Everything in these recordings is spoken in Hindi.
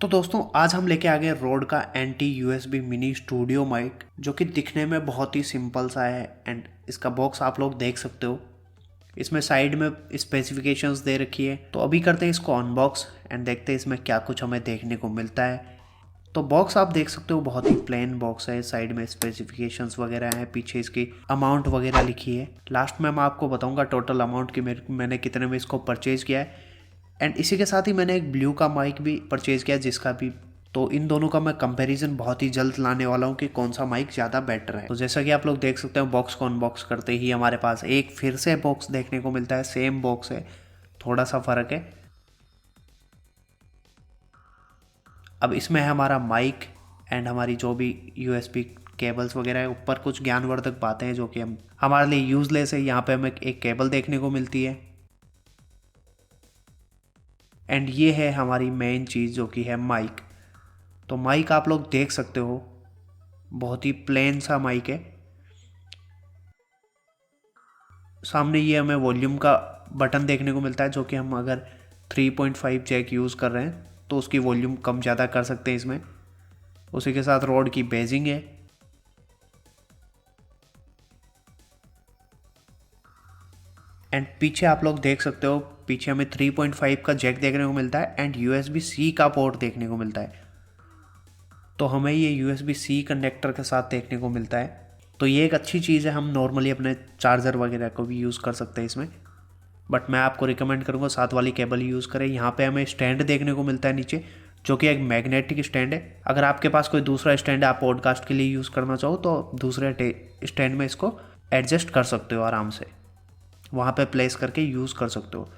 तो दोस्तों आज हम लेके आ गए रोड का NT USB mini studio mic, जो कि दिखने में बहुत ही सिंपल सा है। एंड इसका बॉक्स आप लोग देख सकते हो, इसमें साइड में स्पेसिफिकेशंस दे रखी है। तो अभी करते हैं इसको अनबॉक्स एंड देखते हैं इसमें क्या कुछ हमें देखने को मिलता है। तो बॉक्स आप देख सकते हो, बहुत ही प्लेन बॉक्स है। साइड में स्पेसिफिकेशंस वगैरह हैं, पीछे इसकी अमाउंट वगैरह लिखी है। लास्ट में मैं आपको बताऊंगा टोटल अमाउंट की मैंने कितने में इसको परचेज किया है। एंड इसी के साथ ही मैंने एक ब्लू का माइक भी परचेज किया, जिसका भी तो इन दोनों का मैं कंपैरिजन बहुत ही जल्द लाने वाला हूँ कि कौन सा माइक ज़्यादा बेटर है। तो जैसा कि आप लोग देख सकते हैं, बॉक्स को अनबॉक्स करते ही हमारे पास एक फिर से बॉक्स देखने को मिलता है। सेम बॉक्स है, थोड़ा सा फ़र्क है। अब इसमें है हमारा माइक एंड हमारी जो भी यूएसबी केबल्स वगैरह है। ऊपर कुछ ज्ञानवर्धक बातें हैं जो कि हम हमारे लिए यूजलेस है। यहाँ पे हमें एक केबल देखने को मिलती है। एंड ये है हमारी मेन चीज़ जो कि है माइक। तो माइक आप लोग देख सकते हो, बहुत ही प्लेन सा माइक है। सामने ये हमें वॉल्यूम का बटन देखने को मिलता है, जो कि हम अगर 3.5 जैक यूज़ कर रहे हैं तो उसकी वॉल्यूम कम ज़्यादा कर सकते हैं इसमें। उसी के साथ रॉड की बेजिंग है। एंड पीछे आप लोग देख सकते हो, पीछे हमें 3.5 का जैक देखने को मिलता है एंड यूएसबी सी का पोर्ट देखने को मिलता है। तो हमें ये यूएसबी सी कनेक्टर के साथ देखने को मिलता है। तो ये एक अच्छी चीज़ है, हम नॉर्मली अपने चार्जर वगैरह को भी यूज़ कर सकते हैं इसमें। बट मैं आपको रिकमेंड करूँगा साथ वाली केबल यूज़ करें। यहाँ पे हमें स्टैंड देखने को मिलता है नीचे, जो कि एक मैग्नेटिक स्टैंड है। अगर आपके पास कोई दूसरा स्टैंड है, आप पॉडकास्ट के लिए यूज़ करना चाहो तो दूसरे स्टैंड में इसको एडजस्ट कर सकते हो, आराम से वहाँ पे प्लेस करके यूज़ कर सकते हो।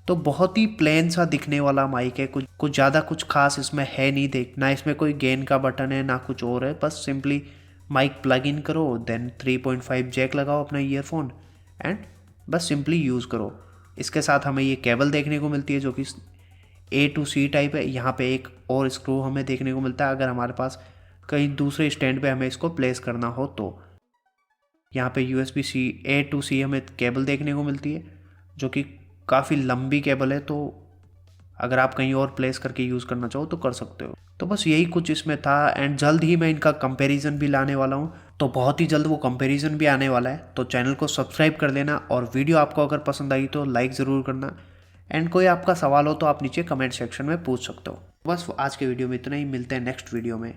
तो बहुत ही प्लेन सा दिखने वाला माइक है। कुछ ज़्यादा कुछ खास इसमें है नहीं, देख ना इसमें कोई गेन का बटन है ना कुछ और है। बस सिंपली माइक प्लग इन करो, देन 3.5 जैक लगाओ अपना ईयरफोन एंड बस सिंपली यूज़ करो। इसके साथ हमें ये केबल देखने को मिलती है जो कि A to C टाइप है। यहाँ पे एक और स्क्रू हमें देखने को मिलता है अगर हमारे पास कहीं दूसरे स्टैंड पे हमें इसको प्लेस करना हो तो। यहाँ पे USB C A to C हमें केबल देखने को मिलती है, जो कि काफ़ी लंबी केबल है। तो अगर आप कहीं और प्लेस करके यूज़ करना चाहो तो कर सकते हो। तो बस यही कुछ इसमें था एंड जल्द ही मैं इनका कंपैरिजन भी लाने वाला हूँ। तो बहुत ही जल्द वो कंपैरिजन भी आने वाला है। तो चैनल को सब्सक्राइब कर लेना और वीडियो आपको अगर पसंद आई तो लाइक ज़रूर करना। एंड कोई आपका सवाल हो तो आप नीचे कमेंट सेक्शन में पूछ सकते हो। बस आज के वीडियो में इतना ही, मिलते हैं नेक्स्ट वीडियो में।